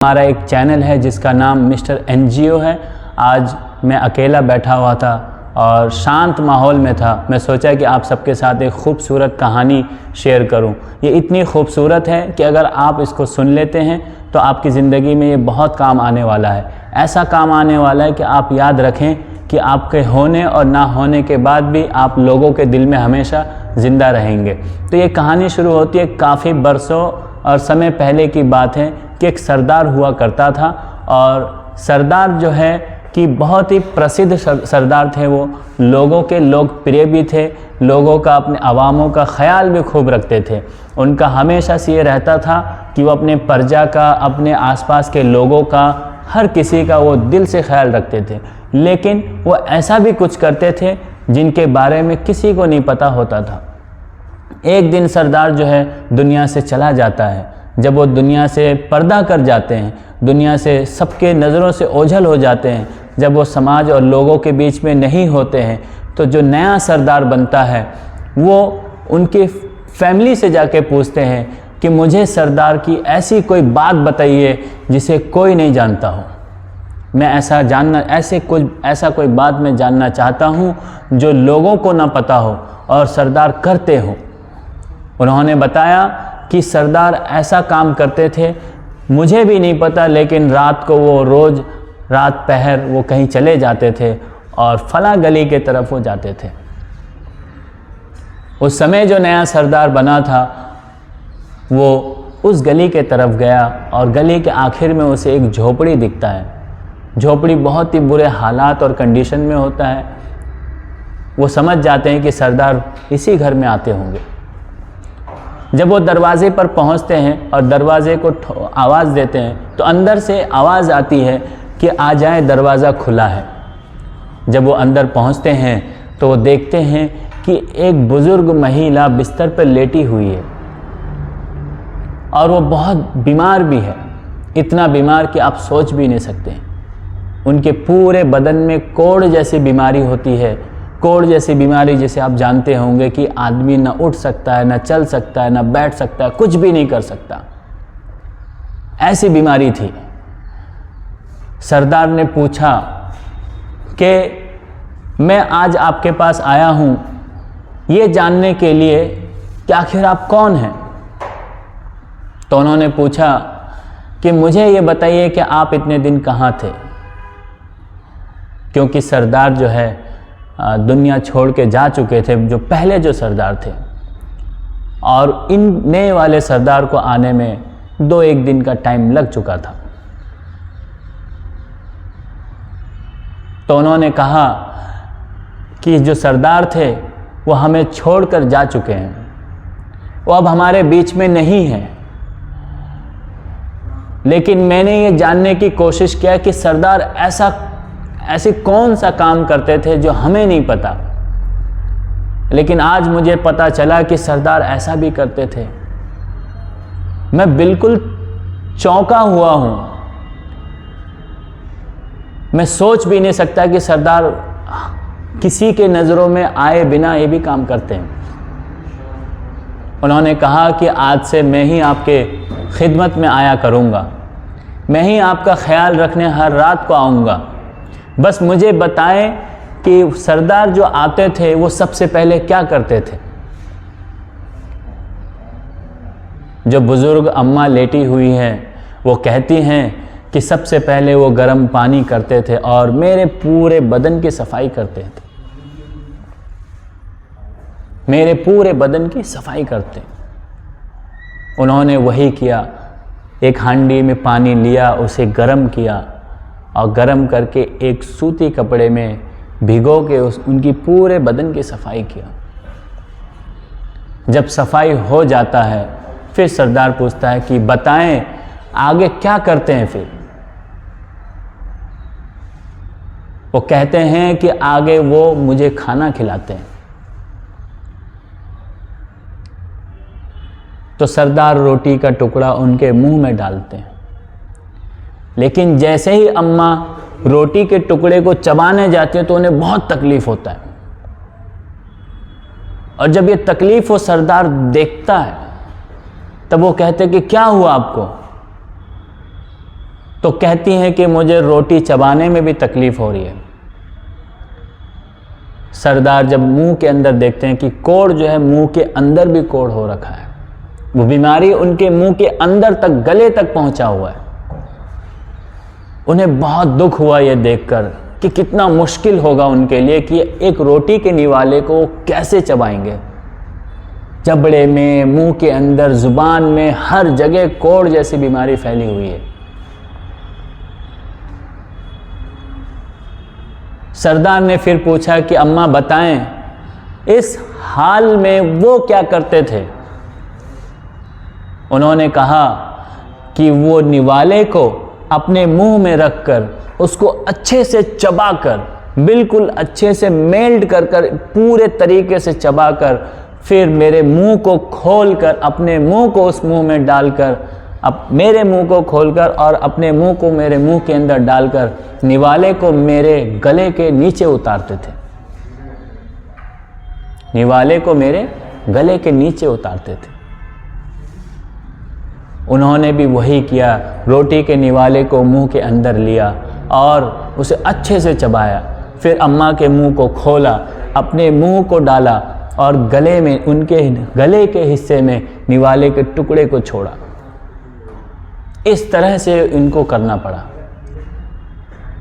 हमारा एक चैनल है जिसका नाम मिस्टर एनजीओ है। आज मैं अकेला बैठा हुआ था और शांत माहौल में था। मैं सोचा कि आप सबके साथ एक ख़ूबसूरत कहानी शेयर करूं। ये इतनी खूबसूरत है कि अगर आप इसको सुन लेते हैं तो आपकी ज़िंदगी में ये बहुत काम आने वाला है। ऐसा काम आने वाला है कि आप याद रखें कि आपके होने और ना होने के बाद भी आप लोगों के दिल में हमेशा ज़िंदा रहेंगे। तो ये कहानी शुरू होती है काफ़ी बरसों और समय पहले की बात है कि एक सरदार हुआ करता था और सरदार जो है कि बहुत ही प्रसिद्ध सरदार थे। वो लोगों के लोकप्रिय भी थे, लोगों का अपने अवामों का ख्याल भी खूब रखते थे। उनका हमेशा से ये रहता था कि वो अपने प्रजा का, अपने आसपास के लोगों का, हर किसी का वो दिल से ख्याल रखते थे। लेकिन वो ऐसा भी कुछ करते थे जिनके बारे में किसी को नहीं पता होता था। एक दिन सरदार जो है दुनिया से चला जाता है। जब वो दुनिया से पर्दा कर जाते हैं, दुनिया से सबके नज़रों से ओझल हो जाते हैं, जब वो समाज और लोगों के बीच में नहीं होते हैं, तो जो नया सरदार बनता है वो उनकी फैमिली से जाके पूछते हैं कि मुझे सरदार की ऐसी कोई बात बताइए जिसे कोई नहीं जानता हो। मैं ऐसा कोई बात मैं जानना चाहता हूँ जो लोगों को ना पता हो और सरदार करते हो। उन्होंने बताया कि सरदार ऐसा काम करते थे, मुझे भी नहीं पता, लेकिन रात को वो रोज़ रात पहर वो कहीं चले जाते थे और फला गली के तरफ वो जाते थे। उस समय जो नया सरदार बना था वो उस गली के तरफ गया और गली के आखिर में उसे एक झोपड़ी दिखता है। झोपड़ी बहुत ही बुरे हालात और कंडीशन में होता है। वो समझ जाते हैं कि सरदार इसी घर में आते होंगे। जब वो दरवाजे पर पहुंचते हैं और दरवाजे को आवाज़ देते हैं तो अंदर से आवाज़ आती है कि आ जाएं, दरवाज़ा खुला है। जब वो अंदर पहुंचते हैं तो वो देखते हैं कि एक बुज़ुर्ग महिला बिस्तर पर लेटी हुई है और वो बहुत बीमार भी है, इतना बीमार कि आप सोच भी नहीं सकते। उनके पूरे बदन में कोढ़ जैसी बीमारी होती है। कोढ़ जैसी बीमारी जिसे आप जानते होंगे कि आदमी ना उठ सकता है, ना चल सकता है, ना बैठ सकता है, कुछ भी नहीं कर सकता, ऐसी बीमारी थी। सरदार ने पूछा कि मैं आज आपके पास आया हूँ ये जानने के लिए कि आखिर आप कौन हैं। तो उन्होंने पूछा कि मुझे ये बताइए कि आप इतने दिन कहाँ थे, क्योंकि सरदार जो है दुनिया छोड़ के जा चुके थे, जो पहले जो सरदार थे, और इन नए वाले सरदार को आने में 2-1 दिन का टाइम लग चुका था। तो उन्होंने कहा कि जो सरदार थे वो हमें छोड़कर जा चुके हैं, वो अब हमारे बीच में नहीं हैं। लेकिन मैंने ये जानने की कोशिश किया कि सरदार ऐसे कौन सा काम करते थे जो हमें नहीं पता, लेकिन आज मुझे पता चला कि सरदार ऐसा भी करते थे। मैं बिल्कुल चौंका हुआ हूं। मैं सोच भी नहीं सकता कि सरदार किसी के नज़रों में आए बिना ये भी काम करते हैं। उन्होंने कहा कि आज से मैं ही आपके खिदमत में आया करूँगा, मैं ही आपका ख्याल रखने हर रात को आऊँगा। बस मुझे बताएं कि सरदार जो आते थे वो सबसे पहले क्या करते थे। जो बुज़ुर्ग अम्मा लेटी हुई हैं वो कहती हैं कि सबसे पहले वो गर्म पानी करते थे और मेरे पूरे बदन की सफाई करते थे, मेरे पूरे बदन की सफाई करते। उन्होंने वही किया। एक हांडी में पानी लिया, उसे गर्म किया और गर्म करके एक सूती कपड़े में भिगो के उनकी पूरे बदन की सफाई किया। जब सफाई हो जाता है फिर सरदार पूछता है कि बताएं आगे क्या करते हैं। फिर वो कहते हैं कि आगे वो मुझे खाना खिलाते हैं। तो सरदार रोटी का टुकड़ा उनके मुंह में डालते हैं, लेकिन जैसे ही अम्मा रोटी के टुकड़े को चबाने जाती है तो उन्हें बहुत तकलीफ होता है। और जब ये तकलीफ वो सरदार देखता है तब वो कहते हैं कि क्या हुआ आपको। तो कहती हैं कि मुझे रोटी चबाने में भी तकलीफ़ हो रही है। सरदार जब मुंह के अंदर देखते हैं कि कोढ़ जो है मुंह के अंदर भी कोढ़ हो रखा है, वो बीमारी उनके मुंह के अंदर तक, गले तक पहुंचा हुआ है। उन्हें बहुत दुख हुआ ये देखकर कि कितना मुश्किल होगा उनके लिए कि एक रोटी के निवाले को कैसे चबाएंगे। जबड़े में, मुंह के अंदर, जुबान में, हर जगह कोढ़ जैसी बीमारी फैली हुई है। सरदार ने फिर पूछा कि अम्मा बताएं, इस हाल में वो क्या करते थे? उन्होंने कहा कि वो निवाले को अपने मुंह में रखकर उसको अच्छे से चबाकर, बिल्कुल अच्छे से मेल्ट कर पूरे तरीके से चबाकर, फिर मेरे मुंह को खोलकर, अपने मुंह को उस मुंह में डालकर, अब मेरे मुंह को खोलकर और अपने मुंह को मेरे मुंह के अंदर डालकर निवाले को मेरे गले के नीचे उतारते थे। निवाले को मेरे गले के नीचे उतारते थे। उन्होंने भी वही किया, रोटी के निवाले को मुंह के अंदर लिया और उसे अच्छे से चबाया। फिर अम्मा के मुंह को खोला, अपने मुंह को डाला और गले में, उनके गले के हिस्से में निवाले के टुकड़े को छोड़ा। इस तरह से इनको करना पड़ा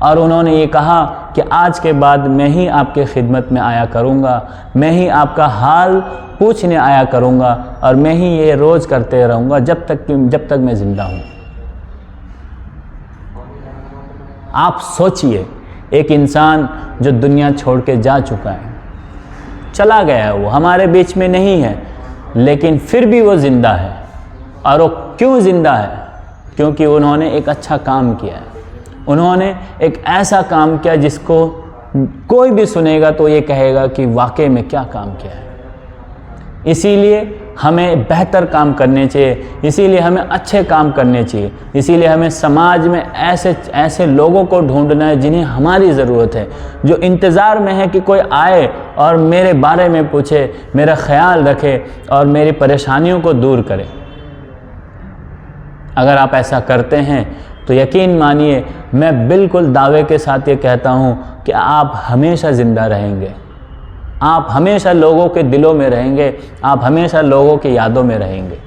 और उन्होंने ये कहा कि आज के बाद मैं ही आपके खिदमत में आया करूँगा, मैं ही आपका हाल पूछने आया करूँगा और मैं ही ये रोज़ करते रहूँगा जब तक मैं ज़िंदा हूँ। आप सोचिए, एक इंसान जो दुनिया छोड़ के जा चुका है, चला गया है, वो हमारे बीच में नहीं है, लेकिन फिर भी वो ज़िंदा है। और वो क्यों ज़िंदा है? क्योंकि उन्होंने एक अच्छा काम किया है। उन्होंने एक ऐसा काम किया जिसको कोई भी सुनेगा तो ये कहेगा कि वाकई में क्या काम किया है। इसीलिए हमें बेहतर काम करने चाहिए, इसीलिए हमें अच्छे काम करने चाहिए, इसीलिए हमें समाज में ऐसे लोगों को ढूंढना है जिन्हें हमारी ज़रूरत है, जो इंतज़ार में है कि कोई आए और मेरे बारे में पूछे, मेरा ख्याल रखे और मेरी परेशानियों को दूर करे। अगर आप ऐसा करते हैं तो यकीन मानिए, मैं बिल्कुल दावे के साथ ये कहता हूँ कि आप हमेशा ज़िंदा रहेंगे, आप हमेशा लोगों के दिलों में रहेंगे, आप हमेशा लोगों की यादों में रहेंगे।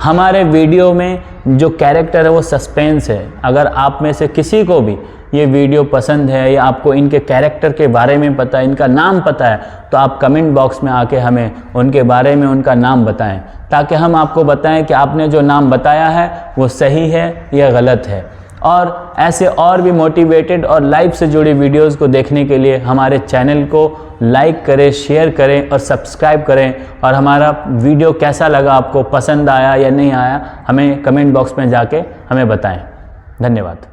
हमारे वीडियो में जो कैरेक्टर है वो सस्पेंस है। अगर आप में से किसी को भी ये वीडियो पसंद है या आपको इनके कैरेक्टर के बारे में पता है, इनका नाम पता है, तो आप कमेंट बॉक्स में आके हमें उनके बारे में उनका नाम बताएं, ताकि हम आपको बताएं कि आपने जो नाम बताया है वो सही है या गलत है। और ऐसे और भी मोटिवेटेड और लाइफ से जुड़ी वीडियोस को देखने के लिए हमारे चैनल को लाइक करें, शेयर करें और सब्सक्राइब करें। और हमारा वीडियो कैसा लगा, आपको पसंद आया या नहीं आया, हमें कमेंट बॉक्स में जाके हमें बताएं। धन्यवाद।